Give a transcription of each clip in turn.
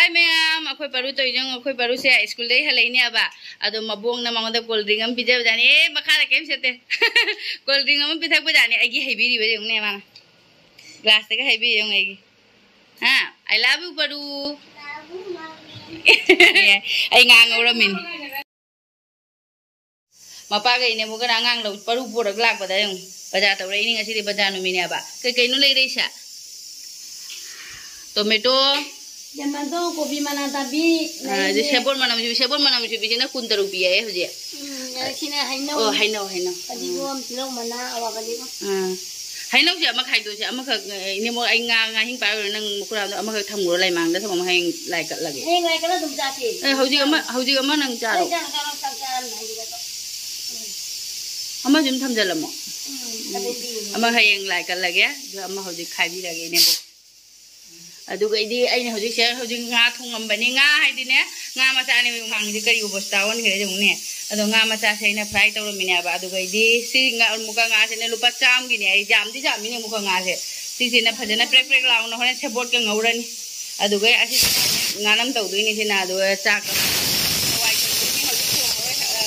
Hi ma'am, aku baru tu yang aku baru saya school day hari ini apa? Aduh mabung nama orang tu cold drink am pijak berjani, makan lagi macam cold drink am pijak berjani, lagi heavy di berjung ni mana? Glass tega heavy yang lagi. Ha, I love you baru. Love you mami. Ay ngang orang min. Mapakai ini bukan ngang lo baru pura gelak pada yang baca tahu ini ngasih di baca nu mini apa? Kau nu lagi resah. Tomato. Jangan tu kopi mana tapi. Jadi sebor mana macam bisina kuntar rupiah ya saja. Sini hainau. Oh hainau. Tadi gua bilang mana awak balik. Hainau siapa mak haidu siapa mak ini mau ngahing paru nang mukuran mak thamur lai mang dah sama mak haing lai kat lagi. Lai kat tu macam hauji ama nang caro. Ama jum tham jalam mo. Ama haing lai kat lagi ya. Ama hauji khai bi lagi ni bu. Aduga ini aini hauji saya hauji ngah thong ambani ngah hai di ne ngah macam ni mang di kari ubos tahun kira jung ne adu ngah macam saya ni fry tahu mini apa aduga ini si ngah muka ngah saya ni lupa cam gini ai jam ini muka ngah saya si na phajana prek laung na hone sebot ke ngauran aduga asi nganam tahu tu ini si na aduga cak wai ko ni hauji ko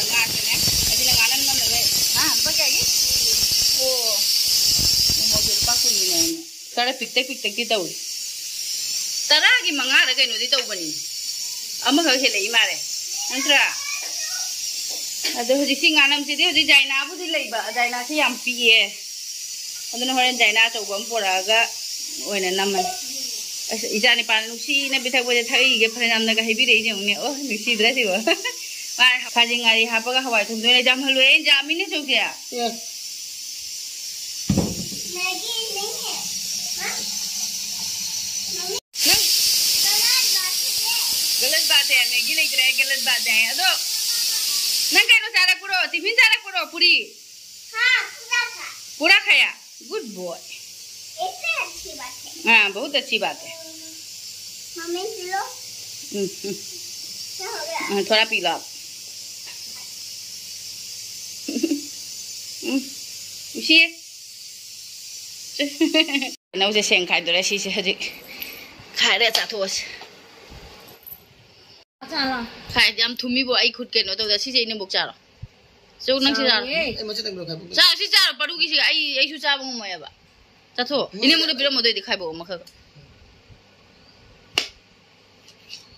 ngah saya ne asi na nganam nam le apa kayak gitu oh mau lupa ku ni ne kare piktek ki tahu Taragi mangara kayak nudi tahu bani, amma kau helai mare, antra. Ada hujung singanam sih dia hujung Jaina pun dilai ba, Jaina sih yang piye. Ada orang Jaina coba ampuraga, wena naman. Ijani panusi, nabi tak boleh thari, ke pernah naga hebi deh je uni, oh nusi dress itu. Wah, kajing hari apa kah Hawaii tu, tu ni jam haluin jam ini cakap ya. गलत बात है Maggi लेते रहे गलत बात है अदो नंग कहीं नो सारा करो टिफिन सारा करो पूरी हाँ पूरा खाया गुड बॉय इससे अच्छी बात है हाँ बहुत अच्छी बात है मम्मी पी लो क्या हो गया थोड़ा पी लो आप उसी ना उसे सेंग खाई दो रहे सी हजी खाई रहे चाटो Khai jam thumi bo ai khut ke no to da si sei ne bok charo so nang si charo ai mo chitang khai cha si charo paru gi si ai su cha bong mo ya ba cha tho ine mo de bira mo de khai bo ma kha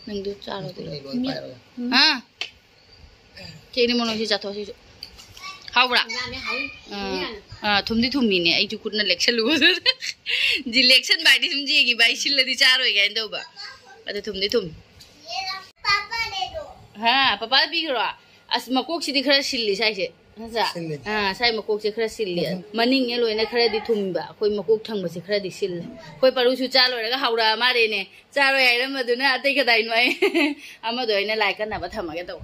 nang du charo de ha ke ni mo no si cha tho si hau bra thumi ne ai ju khut na lection lu ji lection bai di sum ji gi bai sil di charo ga ndo ba ade thum हाँ पापा भी करो अस मकोक से दिखरा सिल्ली साइसे हाँ हाँ साइ मकोक से खरा सिल्ली मनिंग ये लोग ने खरा दी थुम्बा कोई मकोक ठंग बसे खरा दी सिल कोई परुसु चालो रहेगा हाउरा मारे ने चारो यार मधुना आते के दाइन वाई अम्मा दो इन्हें लाइक करना बता मगे तो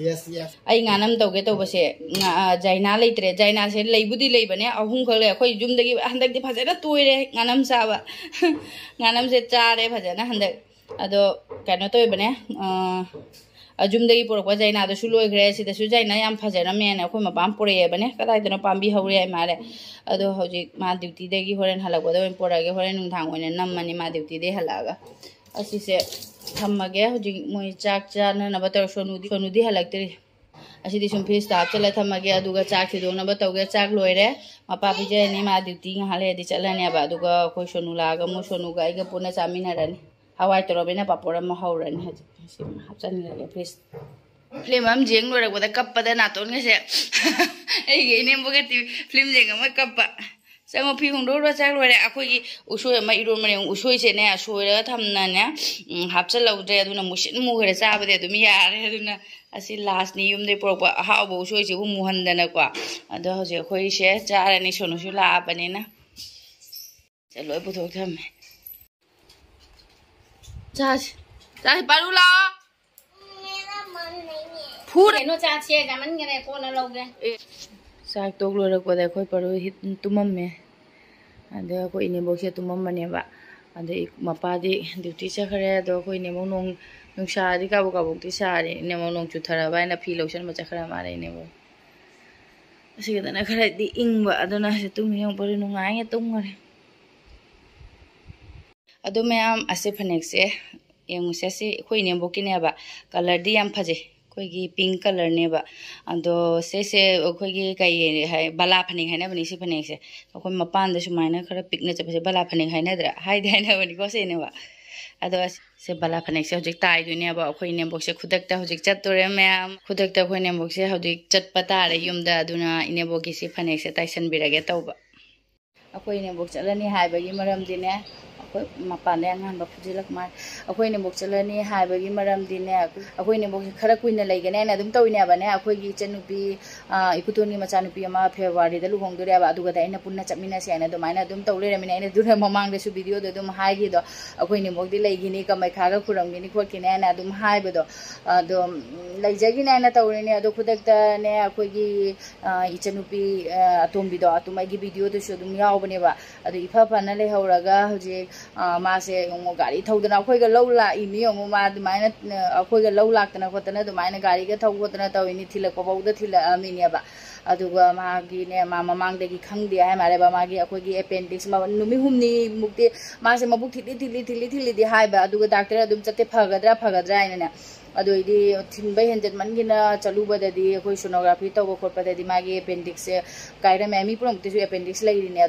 yes आई गानम तो के तो बसे जाइना ले इतरे जाइना से ले बुद्धि ले बने अहुं खले कोई जुम दगी हंदक दी फजे ना तोय रे गानम सावा गानम से चारे फजे ना हंदक अदो कनो तो बने अजुमदगी पुरक जाइना दसु लोइग्रे सिदसु जाइना याम फजरमेन अखोय मपाम पुरे बने कदाइदनो पाम्बी हौरे आइ मारे अदो हौजि मा ड्यूटी देगी होरेन हलागोदो पुरगे होरेन नुंथांग ओइने नम्मनि मा ड्यूटी दे हलागा असिसे थम्मगे हौजि मोइ चाक चाननबा तौर सोनुदी हलक्तरि असिदि सुम फ्री स्टाफ चला थम्मगे अदुगा चाक थिदोनबा तौगे चाक लोइरे मपा पिजेनि मा duty ngahale di chalane ba aduga khoi sonu laga mo sonuga aiga puna chaminarani Hawaii torobina papora mo hauran ha hapsan lage please film am jeng lo rakwa kap pada na ton nge se ai ge ne mo ge film jeng am kap pa sang mo phi hung do ro chak lo re akhoi gi usoi ma iro mane usoi se ne asoi ra thamna ne hapsan lo dre aduna musin mu gre cha ba de dum ya re aduna asi last ni yum de por pa ha bo usoi se bu mu handana kwa ado hoje khoi se cha ra ni sonu su la ba ne na se loi pu thok tham जा बारू लाओ मेरा मन नहीं है food no चा छे का मन करे को न लोगे साग तोक लो रखो दे कोई परो हित तुमम में अदे कोई ने बोखे तुमम मने बा अदे मपा दी ड्यूटी चखरे दो कोई ने मो नोंग नुंसा दी काबो काबो ती सारे ने मो नोंग चुथरा बाय ना फी लोशन म चखरा मारे ने बो असिगदना खरे दी इंग बा अदना से तुम यंग परो नुंगाय तुम गरे अदो मैम असे फनेक से ꯌꯦꯡꯉꯨꯁꯦ ꯁꯤ ꯑꯩꯈꯣꯏ ꯏꯅꯦꯝꯕꯣꯛꯀꯤꯅꯦꯕ ꯀꯂꯔꯗꯤ ꯌꯥꯝ ꯐꯖꯩ ꯑꯩꯈꯣꯏꯒꯤ ꯄꯤꯡ ꯀꯂꯔꯅꯦꯕ ꯑꯗꯣ ꯁꯤꯁꯦ ꯑꯩꯈꯣꯏꯒꯤ ꯀꯩ ꯍꯥꯏ ꯕꯂꯥ ꯐꯅꯦꯛ ꯍꯥꯏꯅꯕꯅꯤ ꯁꯤ ꯐꯅꯦꯛꯁꯦ ꯑꯩꯈꯣꯏ ꯃꯄꯥꯟꯗ ꯁꯨꯃꯥꯏꯅ ꯈꯔ ꯄꯤꯛꯅ ꯆꯠꯄꯁꯦ ꯕꯂꯥ ꯐꯅꯦꯛ ꯍꯥꯏꯅꯗ꯭ꯔꯥ ꯍꯥꯏꯅꯕꯅꯤꯀꯣ ꯁꯤꯅꯦꯕ ꯑꯗꯣ ꯁꯦ ꯕꯂꯥ ꯐꯅꯦꯛꯁꯦ ꯍꯧꯖꯤꯛ ꯇꯥꯏꯗꯣꯏꯅꯦꯕ ꯑꯩꯈꯣꯏ ꯏꯅꯦꯝꯕꯣꯛꯁꯦ ꯈꯨꯗꯛꯇ ꯍꯧꯖꯤꯛ ꯆꯠꯇꯣꯔꯦ ꯃꯌꯥꯝ ꯈꯨꯗꯛꯇ ꯑꯩꯈꯣꯏ ꯏꯅꯦꯝꯕꯣꯛꯁꯦ ꯍꯧꯖꯤꯛ ꯆꯠꯄ ꯇꯥꯔꯦ ꯌꯨꯝꯗ ꯑꯗꯨꯅ ꯏꯅꯦꯝꯕꯣꯛꯀꯤ ꯁꯤ ꯐꯅꯦꯛꯁꯦ ꯇꯥꯏꯁꯟꯕꯤꯔꯒꯦ ꯇꯧꯕ ꯑꯩꯈꯣꯏ ꯏꯅꯦꯝꯕꯣꯛ ꯆꯠꯂꯅꯤ ꯍꯥꯏꯕꯒꯤ ꯃꯔꯝꯗꯤꯅꯦ ꯑꯩꯈꯣꯏ ꯃꯄꯥꯟꯗ ꯑꯉꯥꯡꯕ ꯐꯨꯖꯤꯜꯂꯛ ꯃꯥꯜꯂꯦ ꯑꯩꯈꯣꯏ ꯏꯅꯦꯝꯕꯣꯛ ꯆꯠꯂꯅꯤ ꯍꯥꯏꯕꯒꯤ ꯃꯔꯝꯗꯤꯅꯦ ꯑꯩꯈꯣꯏ ꯏꯅꯦꯝꯕꯣꯛꯁꯦ ꯈꯔ ꯀꯨꯏꯅ ꯂꯩꯒꯅꯦꯅ ꯑꯗꯨꯝ ꯇꯧꯏꯅꯦꯕꯅꯦ ꯑꯩꯈꯣꯏꯒꯤ ꯏꯆꯟꯅꯨꯄꯤ ꯏꯀꯨꯇꯣꯟꯒꯤ ꯃꯆꯥꯅꯨꯄꯤ ꯑꯃ ꯐꯦꯕꯋꯥꯔꯤꯗ ꯂꯨꯍꯣꯡꯗꯣꯔꯦꯕ ꯑꯗꯨꯒꯗ ꯑꯩꯅ ꯄꯨꯟꯅ ꯆꯠꯃꯤꯟꯅꯁꯦ ꯍꯥꯏꯅ ꯑꯗꯨꯃꯥꯏꯅ ꯑꯗꯨꯝ ꯇꯧ ꯂꯩꯔꯝꯃꯤꯅꯦ ꯑꯩꯅ ꯑꯗꯨꯅ ꯃꯃꯥꯡꯗꯁꯨ ꯚꯤꯗꯤꯑꯣꯗꯣ ꯑꯗꯨꯝ ꯍꯥꯏꯈꯤꯗꯣ ꯑꯩꯈꯣꯏ ꯏꯅꯦꯝꯕꯣꯛꯇꯤ ꯂꯩꯈꯤꯅꯤ ꯀꯃꯩꯈꯥꯒ ꯈꯨꯔꯝꯒꯤꯅꯤ ꯈꯣꯠꯈꯤꯅꯤ ꯍꯥꯏꯅ ꯑꯗꯨꯝ ꯍꯥꯏꯕꯗꯣ ꯑꯗꯣ ꯂꯩꯖꯈꯤꯅꯤ ꯍꯥꯏꯅ ꯇꯧꯔꯤꯅꯦ ꯑꯗꯣ ꯈꯨꯗꯛꯇꯅꯦ ꯑꯩꯈꯣꯏꯒꯤ ꯏꯆꯟꯅꯨꯄꯤ ꯑꯇꯣꯝꯕꯤꯗꯣ ꯑꯇꯣꯝꯕꯒꯤ ꯚꯤꯗꯤꯑꯣꯗꯨꯁꯨ ꯑꯗꯨꯝ ꯌꯥꯎꯕꯅꯦꯕ ꯑꯗꯨ ꯏꯐ ꯐꯅ ꯂꯩꯍꯧꯔꯒ ꯍꯧꯖꯤꯛ ꯃꯥꯁꯦ ꯌꯦꯡꯉꯣ ꯒꯥꯔꯤ ꯊꯧꯗꯅ ꯑꯩꯈꯣꯏꯒ ꯂꯧ ꯂꯥꯛꯏꯅꯤ ꯌꯦꯡꯉꯣ ꯃꯥ ꯑꯗꯨꯃꯥꯏꯅ ꯑꯩꯈꯣꯏꯒ ꯂꯧ ꯂꯥꯛꯇꯅ ꯈꯣꯠꯇꯅ ꯑꯗꯨꯃꯥꯏꯅ ꯒꯥꯔꯤꯒ ꯊꯧ ꯈꯣꯠꯇꯅ ꯇꯧꯏꯅꯤ ꯊꯤꯜꯂꯛꯄ ꯐꯥꯎꯗ ꯊꯤꯜꯂꯛꯑꯝꯃꯤꯅꯦꯕ ꯑꯗꯨꯒ ꯃꯥꯒꯤꯅꯦ ꯃꯥ ꯃꯃꯥꯡꯗꯒꯤ ꯈꯪꯗꯦ ꯍꯥꯏ ꯃꯥꯜꯂꯦꯕ ꯃꯥꯒꯤ ꯑꯩꯈꯣꯏꯒꯤ ꯑꯦꯄꯦꯟꯗꯤꯛꯁ ꯅꯨꯃꯤꯠ ꯍꯨꯝꯅꯤꯃꯨꯛꯇꯤ ꯃꯥꯁꯦ ꯃꯕꯨꯛ ꯊꯤꯜꯂꯤꯗꯤ ꯍꯥꯏꯕ ꯑꯗꯨꯒ ꯗꯥꯛꯇꯔ ꯑꯗꯨꯝ ꯆꯠꯇꯦ ꯐꯒꯗ꯭ꯔꯥ ꯍꯥꯏꯅꯅꯦ ꯑꯗꯨꯏꯗꯤ ꯊꯤꯟꯕ ꯍꯦꯟꯖꯟꯃꯟꯒꯤꯅ ꯆꯠꯂꯨꯕꯗꯗꯤ ꯑꯩꯈꯣꯏ ꯁꯣꯅꯣꯒ꯭ꯔꯥꯐꯤ ꯇꯧꯕ ꯈꯣꯠꯄꯗꯗꯤ ꯃꯥꯒꯤ ꯑꯦꯄꯦꯟꯗꯤꯛꯁꯁꯦ ꯀꯥꯏꯔꯝꯃꯦ ꯃꯤ ꯄꯨꯝꯅꯃꯛꯇꯁꯨ ꯑꯦꯄꯦꯟꯗꯤꯛꯁ ꯂꯩꯔꯤꯅꯦ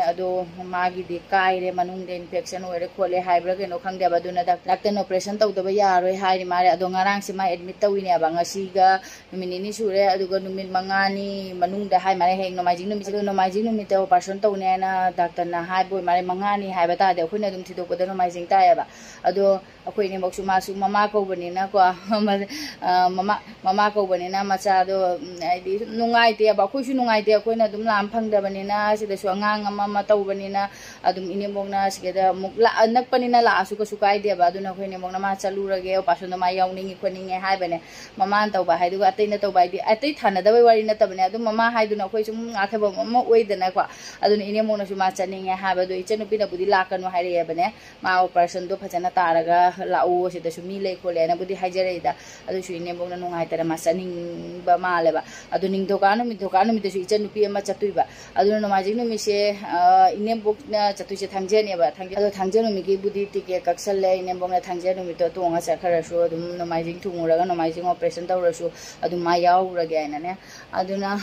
ꯑꯗꯣ ꯃꯥꯒꯤꯗꯤ ꯀꯥꯏꯔꯦ ꯃꯅꯨꯡꯗ ꯏꯟꯐꯦꯛꯁꯟ ꯑꯣꯏꯔꯦ ꯈꯣꯠꯂꯦ ꯍꯥꯏꯕ꯭ꯔꯥ ꯀꯩꯅꯣ ꯈꯪꯗꯦꯕ ꯑꯗꯨꯅ ꯗꯥꯛꯇꯔꯅ ꯑꯣꯄꯔꯦꯁꯟ ꯇꯧꯗꯕ ꯌꯥꯔꯣꯏ ꯍꯥꯏꯔꯤ ꯃꯥꯜꯂꯦ ꯑꯗꯣ ꯉꯔꯥꯡꯁꯦ ꯃꯥ ꯑꯦꯗꯃꯤꯠ ꯇꯧꯋꯤꯅꯦꯕ ꯉꯁꯤꯒ ꯅꯨꯃꯤꯠ ꯅꯤꯅꯤ ꯁꯨꯔꯦ ꯑꯗꯨꯒ ꯅꯨꯃꯤꯠ 5ꯅꯤ ꯃꯅꯨꯡꯗ ꯍꯥꯏ ꯃꯥꯜꯂꯦ ꯍꯌꯦꯡ ꯅꯣꯡꯃꯥꯏꯖꯤꯡ ꯅꯨꯃꯤꯠ ꯑꯗꯣ ꯅꯣꯡꯃꯥꯏꯖꯤꯡ ꯅꯨꯃꯤꯠꯇ ꯑꯣꯄꯔꯦꯁꯟ ꯇꯧꯅꯤ ꯍꯥꯏꯅ ꯗꯥꯛꯇꯔꯅ ꯍꯥꯏꯕ ꯑꯣꯏ ꯃꯥꯜꯂꯦ 5ꯅꯤ ꯍꯥꯏꯕ ꯇꯥꯔꯗꯤ ꯑꯩꯈꯣꯏꯅ ꯑꯗꯨꯝ ꯊꯤꯗꯣꯛꯄꯗ ꯅꯣꯡꯃꯥꯏꯖꯤꯡ ꯇꯥꯏꯌꯦꯕ ꯑꯗꯣ ꯑꯩꯈꯣꯏ ꯏꯅꯦꯝꯕꯣꯛꯁꯨ ꯃꯥꯁꯨ ꯃꯃꯥ ꯀꯧꯕꯅꯤꯅꯀꯣ ꯃꯃꯥ ꯀꯧꯕꯅꯤ나 ꯃꯆꯥꯗꯣ ꯍꯥꯏꯗꯤ ꯅꯨꯡꯉꯥꯏꯇꯦꯕ ꯑꯩꯈꯣꯏꯁꯨ ꯅꯨꯡꯉꯥꯏꯇꯦ ꯑꯩꯈꯣꯏꯅ ꯑꯗꯨꯝ ꯂꯥꯛꯑꯝ ꯐꯪꯗꯕꯅꯤꯅ ꯁꯤꯗꯁꯨ ꯑꯉꯥꯡ ꯑꯃ ꯇꯧꯕꯅꯤꯅ ꯑꯗꯨꯝ ꯏꯅꯦꯝꯕꯣꯛꯅ ꯁꯤꯗ ꯑꯃꯨꯛ ꯅꯛꯄꯅꯤꯅ ꯂꯥꯛꯑꯁꯨ ꯀꯩꯁꯨ ꯀꯥꯏꯗꯦꯕ ꯑꯗꯨꯅ ꯑꯩꯈꯣꯏ ꯏꯅꯦꯝꯕꯣꯛꯅ ꯃꯥ ꯆꯠꯂꯨꯔꯒꯦ ꯑꯣꯄꯔꯦꯁꯟꯗꯣ ꯃꯥ ꯌꯥꯎꯅꯤꯡꯉꯤ ꯈꯣꯠꯅꯤꯡꯉꯦ ꯍꯥꯏꯕꯅꯦ ꯃꯃꯥꯅ ꯇꯧꯕ ꯍꯥꯏꯗꯨꯒ ꯑꯇꯩꯅ ꯇꯧꯕ ꯍꯥꯏꯗꯤ ꯑꯇꯩ ꯊꯥꯅꯗꯕꯩ ꯋꯥꯔꯤ ꯅꯠꯇꯕꯅꯦ ꯑꯗꯨꯝ ꯃꯃꯥ ꯍꯥꯏꯗꯨꯅ ꯑꯩꯈꯣꯏ ꯁꯨꯝ ꯉꯥꯊꯕꯝ ꯑꯃ ꯑꯣꯏꯗꯅꯀꯣ ꯑꯗꯨꯅ ꯏꯅꯦꯝꯕꯣꯛꯅꯁꯨ ꯃꯥ ꯆꯠꯅꯤꯡꯉꯦ ꯍꯥꯏꯕꯗꯣ ꯏꯆꯟꯅꯨꯄꯤꯅꯕꯨꯗꯤ ꯂꯥꯛꯀꯅꯨ ꯍꯥꯏꯔꯛꯑꯦꯕꯅꯦ ꯃꯥ ꯑꯣꯄꯔꯦꯁꯟꯗꯣ ꯐꯖꯅ ꯇꯥꯔꯒ ꯂꯥꯛꯎ ꯁꯤꯗꯁꯨ ꯃꯤ ꯂꯩ ꯈꯣꯠꯂꯦꯅꯕꯨꯗꯤ ꯍꯥꯏꯖꯔꯛꯏꯗ ꯑꯗꯨꯁꯨ ꯏꯅꯦꯝꯕꯣꯛꯅ ꯅꯨꯡꯉꯥꯏꯇꯅ ꯃꯥ ꯆꯠꯅꯤꯡꯕ ꯃꯥꯜꯂꯦꯕ ꯑꯗꯨ ꯅꯤꯡꯊꯧꯀꯥ ꯅꯨꯃꯤꯠꯇꯁꯨ ꯏꯆꯟꯅꯨꯄꯤ ꯑꯃ ꯆꯠꯇꯣꯏꯕ ꯑꯗꯨꯅ ꯅꯣꯡꯃꯥꯏꯖꯤꯡ ꯅꯨꯃꯤꯠꯁꯦ ꯏꯅꯦꯝꯕꯣꯛꯅ ꯆꯠꯇꯣꯏꯁꯦ ꯊꯥꯡꯖꯅꯦꯕ ꯑꯗꯣ ꯊꯥꯡꯖ ꯅꯨꯃꯤꯠꯀꯤꯕꯨꯗꯤ ꯇꯤꯀꯦꯠ ꯀꯛꯁꯜꯂꯦ ꯏꯅꯦꯝꯕꯣꯛꯅ ꯊꯥꯡꯖ ꯅꯨꯃꯤꯠꯇꯣ ꯇꯣꯡꯉ ꯆꯠꯈ꯭ꯔꯁꯨ ꯑꯗꯨꯝ ꯅꯣꯡꯃꯥꯏꯖꯤꯡ ꯊꯨꯡꯉꯨꯔꯒ ꯅꯣꯡꯃꯥꯏꯖꯤꯡ ꯑꯣꯄꯔꯦꯁꯟ ꯇꯧꯔꯁꯨ ꯑꯗꯨꯝ ꯃꯥ ꯌꯥꯎꯔꯒꯦ ꯍꯥꯏꯅꯅꯦ ꯑꯗꯨꯅ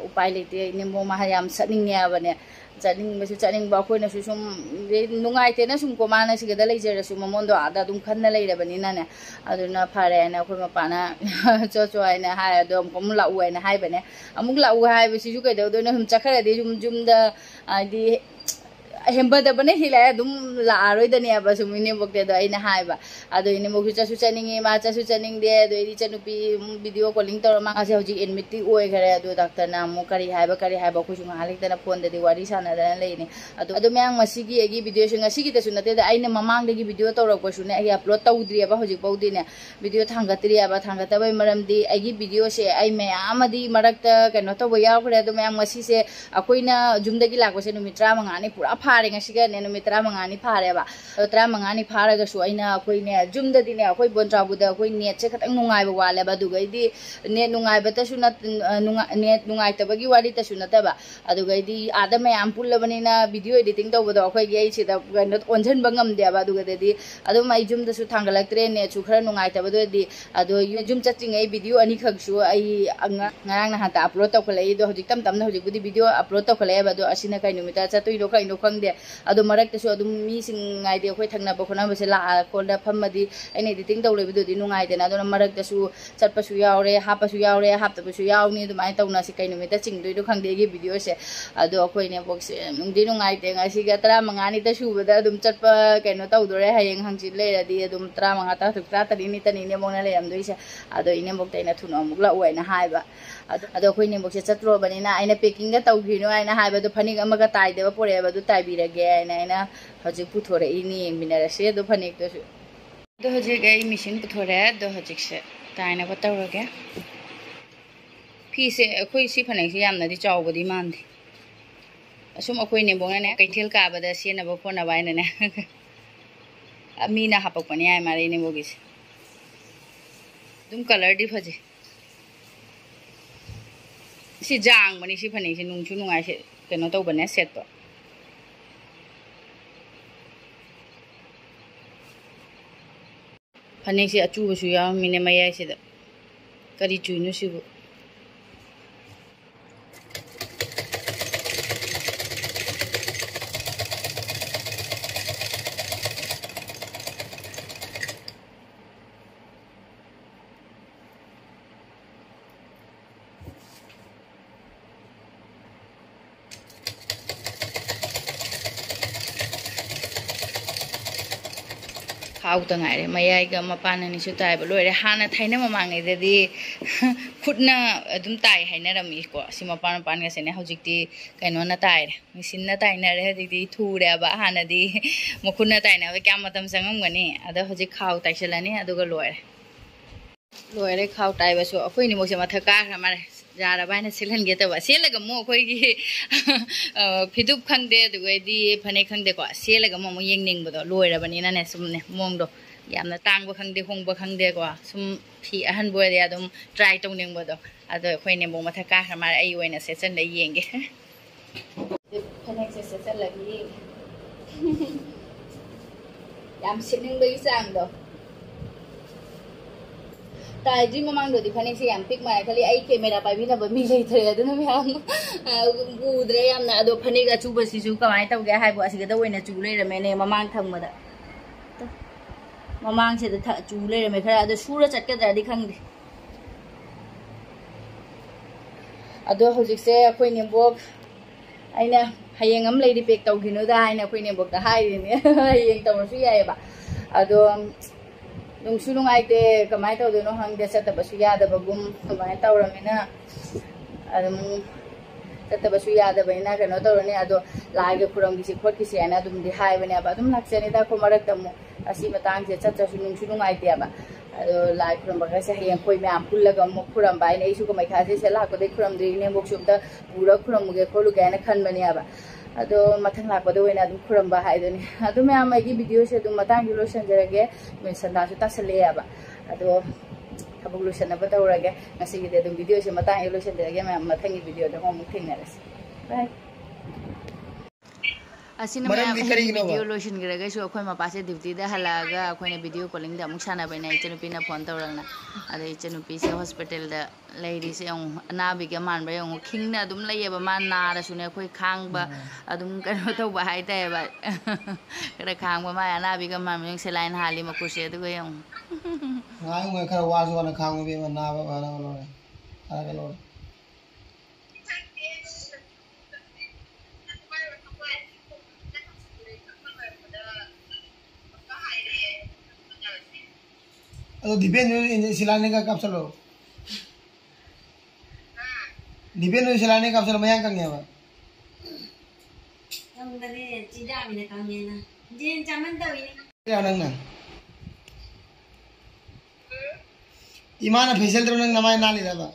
ꯎꯄꯥꯏ ꯂꯩꯇꯦ ꯏꯅꯦꯝꯕꯣꯛ ꯃꯥ ꯌꯥꯝ ꯆꯠꯅꯤꯡꯉꯦꯕꯅꯦ ꯆꯠꯅꯤꯡꯕꯁꯨ ꯆꯠꯅꯤꯡꯕ ꯑꯩꯈꯣꯏꯅꯁꯨ ꯁꯨꯝ ꯅꯨꯡꯉꯥꯏꯇꯦꯅ ꯁꯨꯝꯀꯣ ꯃꯥꯅ ꯁꯤꯗ ꯂꯩꯖꯔꯁꯨ ꯃꯃꯣꯟꯗꯣ ꯑꯥꯗ ꯑꯗꯨꯝ ꯈꯟꯅ ꯂꯩꯔꯕꯅꯤꯅꯅꯦ ꯑꯗꯨꯅ ꯐꯔꯦ ꯍꯥꯏꯅ ꯑꯩꯈꯣই ꯃꯄꯥꯅ ꯆꯣ ꯍꯥꯏꯅ ꯍꯥꯏ ꯑꯗꯣ ꯑꯃꯨꯛ ꯂꯥꯛꯎ ꯍꯥꯏꯅ ꯍꯥꯏꯕꯅꯦ ꯑꯃꯨꯛ ꯂꯥꯛꯎ ꯍꯥꯏꯕꯁꯤꯁꯨ ꯀꯩꯗꯧꯗꯣꯏꯅꯣ ꯁꯨꯝ ꯆꯠꯈ꯭ꯔꯗꯤ ꯌꯨꯝꯗ ꯍꯥꯏꯗꯤ ꯍꯦꯟꯕꯗꯕꯅ ꯍꯦꯜꯂꯛꯑꯦ ꯑꯗꯨꯝ ꯂꯥꯛꯑꯔꯣꯏꯗꯅꯦꯕ ꯁꯨꯝ ꯏꯅꯦꯝꯕꯣꯛꯇꯦꯗꯣ ꯑꯩꯅ ꯍꯥꯏꯕ ꯑꯗꯣ ꯏꯅꯦꯝꯕꯣꯛꯁꯨ ꯆꯠꯁꯨ ꯆꯠꯅꯤꯡꯉꯤ ꯃꯥ ꯆꯠꯁꯨ ꯆꯠꯅꯤꯡꯗꯦ ꯑꯗꯣ ꯑꯩꯗꯤ ꯏꯆꯟꯅꯨꯄꯤ ꯚꯤꯗꯤꯑꯣ ꯀꯣꯂꯤꯡ ꯇꯧꯔ ꯃꯥꯁꯦ ꯍꯧꯖꯤꯛ ꯑꯦꯗꯃꯤꯠꯇꯤ ꯑꯣꯏꯈꯔꯦ ꯑꯗꯣ ꯗꯥꯛꯇꯔꯅ ꯑꯃꯨꯛ ꯀꯔꯤ ꯍꯥꯏꯕ ꯑꯩꯈꯣꯏꯁꯨ ꯉꯥꯏꯍꯥꯛ ꯂꯩꯇꯅ ꯐꯣꯟꯗꯗꯤ ꯋꯥꯔꯤ ꯁꯥꯟꯅꯗꯅ ꯂꯩꯅꯤ ꯑꯗꯣ ꯃꯌꯥꯝ ꯉꯁꯤꯒꯤ ꯑꯩꯒꯤ ꯚꯤꯗꯤꯑꯣꯁꯦ ꯉꯁꯤꯒꯤꯗꯁꯨ ꯅꯠꯇꯦꯗ ꯑꯩꯅ ꯃꯃꯥꯡꯗꯒꯤ ꯚꯤꯗꯤꯑꯣ ꯇꯧꯔꯛꯄꯁꯨꯅꯦ ꯑꯩ ꯑꯞꯂꯣꯗ ꯇꯧꯗ꯭ꯔꯤꯑꯕ ꯍꯧꯖꯤꯛꯐꯥꯎꯗꯤꯅꯦ ꯚꯤꯗꯤꯑꯣ ꯊꯥꯡꯒꯠꯇ꯭ꯔꯤꯑꯕ ꯊꯥꯡꯒꯠꯇꯕꯩ ꯃꯔꯝꯗꯤ ꯑꯩꯒꯤ ꯚꯤꯗꯤꯑꯣꯁꯦ ꯑꯩ ꯃꯌꯥꯝ ꯃꯔꯛꯇ ꯀꯩꯅꯣ ꯇꯧꯕ ꯌꯥꯎꯈ꯭ꯔꯦ ꯑꯗꯣ ꯃꯌꯥꯝ ꯉꯁꯤꯁꯦ ꯑꯩꯈꯣꯏꯅ ꯌꯨꯝꯗꯒꯤ ꯂꯥꯛꯄꯁꯦ ꯅꯨꯃꯤꯠ 15ꯅꯤ ꯄꯨꯔꯥ ꯐꯥꯔꯦ ꯉꯁꯤꯒꯅꯦ ꯅꯨꯃꯤꯠ 15ꯅꯤ ꯐꯥꯔꯦꯕ ꯑꯗꯣ 15ꯅꯤ ꯐꯥꯔꯒꯁꯨ ꯑꯩꯈꯣꯏꯅꯦ ꯌꯨꯝꯗꯗꯤꯅꯦ ꯑꯩꯈꯣꯏ ꯕꯣꯟꯆꯥꯎꯕꯨꯗ ꯑꯩꯈꯣꯏ ꯅꯦꯠꯁꯦ ꯈꯤꯇꯪ ꯅꯨꯡꯉꯥꯏꯕ ꯋꯥꯠꯂꯦꯕ ꯑꯗꯨꯒꯩꯗꯤ ꯅꯦꯠ ꯅꯨꯡꯉꯥꯏꯕꯇꯁꯨ ꯅꯦꯠ ꯅꯨꯡꯉꯥꯏꯇꯕꯒꯤ ꯋꯥꯔꯤꯇꯁꯨ ꯅꯠꯇꯕ ꯑꯗꯨꯒꯩꯗꯤ ꯑꯥꯗ ꯃꯌꯥꯝ ꯄꯨꯜꯂꯕꯅꯤꯅ ꯚꯤꯗꯤꯑꯣ एडिटिंग तौबदो अखोइगी अई सिदा कनो ओनझनबा ngamदेबा अदुगदेदी अदुम अई जुमदसु थांगलक्त्रे नेटसु खरा नुंगाइतबदोदी अदो जुम चचिङै भिडियो अनि खगसु अई ngarang na hata upload तौखलै दो हजिक तम तमना हजिक बुदी भिडियो upload तौखलै बदो असिना कै नुमिता चतुइदो खैनो खंगदे अदो मरक्तसु अदुम मी सिंगाइदे अखोइ थंगनाबा खोनाबसे ला कोला फमदि अइना एडिटिंग तौलेबदोदि नुंगाइदेना अदो मरक्तसु चटपसु यावरे हापसु यावरे हापतबसु यावनी दुमाइ तौनासि कै नुमिता चिंगदोइदो खंगदे गे भिडियो से अदो अखोइने box नुंगदि नुंगाइते ngasiga 35 ta subada adum chatpa kaino tawdore hayeng hangchit leiradi adum 35 ta thukta tani tani ne mona leramdoise ado ine mok taina thuna muk la oina haiba ado khoi ne mok se chatro banina aina packing ga tawghino aina haiba do phanik amaga taideba poreba do taibirage aina hojik puthore ini minarase do phanik to do hojik ai machine puthore do hojik se taina ba tawrage fi se khoi si phanik se yamna di chawbodi mandi assume अखोइ ने बोंगने कैथेल काबदा सेनबो फोना बायने मीना हापकपनि आइ मारे ने बोगिस दुम colour दि फजे सि जांग बनि सि फनि सि नुंसु नुंगाइ से केनो तौबने सेट तो फनेक से अचूबसु यामीने मयाई से करी चुइनो सिबु खाऊ तंगारे मयाई का मपान नि सु ताइब लोरे हाना थाइना ममांगे देदी खुदना अदुम ताइ हाइना रमी को सि मपान पान गसे ने हौजिकती कैनो न ताइरे मिसिन न ताइना रे हजिकती थुरे बा हाना दी मखुना ताइना बे क्या मतम संगम गनी अद हजिक खाऊ ताइसलानी अदुगा लोरे लोरे खाऊ ताइबसु अखोइ नि मोसे मथा का मारे जारा बाइना सिलहनगे तब सेलग मो अखोइगी फिदुप खंगदे दुगैदी फने खंगदे को सेलग मो येंगनिंग बदो लोइरबनिना ने सुमने मोंगदो यामना तांगबो खंगदे होंगबो खंगदे को सुम फी अहन बोयदे अदुम ट्राई तौनिंग बदो अदो अखोइने बो मथा का मारे आई ओइना सेसन ले येंगे फने से सेसन लगी याम सिनिंग बई सांगदो ताजी ममांग दोदी फने से याम पिक माय खाली आई कैमरा पाइबी ना बमी लेथरे अदुना म्याम उद्रे यामना अदो फने गा चुबसिसु कमाय तौगे हाइबो असिगदा ओइना चु लेरमेने ममांग थंगमदा ममांग से द चु लेरमे खरा अदो सुरा चटकदादी खंगदे अदो हौजिक से अखोइ नेबोक आइना हयेंग अम लेदि पेक तौगिनुदा आइना अखोइ नेबोक दा हाइरिने हयेंग तौरसु यायबा अदो नुंगसु नुंगाइते कमाय तौदनो हंगदे चतबसु यादबगुम कमाय तौरमिना अदुम चतबसु यादबैना कनो तौरने अदो लागे खुरमगिसि खोटकिसि आइना अदुम दि हाइबने अबा अदुम लाक्सेनिदा को मरक्तमु असि मतंगसे चतसु नुंगसु नुंगाइते अबा अदो लाइ खुरमबगसे हयेंग कोइ म्याम पुल्लगा मु खुरमबा आइना इसु को मैखासे से लाकोदे खुरमद्रिने बोक्सुमदा पूरा खुरमुगे खोलुगे आइना खनबने अबा अदो मथंग लापदो वेना अदुम खुरमबा हाइदनी अदो म्याम आइगी वीडियो से अदुम मतंग लोसनजरगे मे संदासु तसले अबा अदो थबक लोसनबा तौरगे ngasiगि अदुम वीडियो से मतंग लोसनजरगे म्याम मथंगी वीडियो दो हम थेंगनरस बाय असिना म्याम वीडियो लोसनगरगे सो अखोय मपासे ड्यूटी दा हलागा अखोयने वीडियो कॉलिंग दा मुक साना बैना इचनुपीना फोन तौरना अदो इचनुपी से हॉस्पिटल दा लेडी से अनाबी के मानबा यंग खिंगना अदुम लैयबा मा नारसुने अखोय खांगबा अदुम कनो तौबा हाइतायबा करा खांगबा मा अनाबी के मानबा से लाइन हाली मकुसे अदुगा young ngai ngai khara wasu wana khangu be na ba ba lo ara lo ado dipen in silane ka kapsalo dipen silane kapsalo mayang kang ya ba Yang dari tidak mina kami na. Jin zaman tahu ini. ya nang na imana facial tro nang namay nali da ba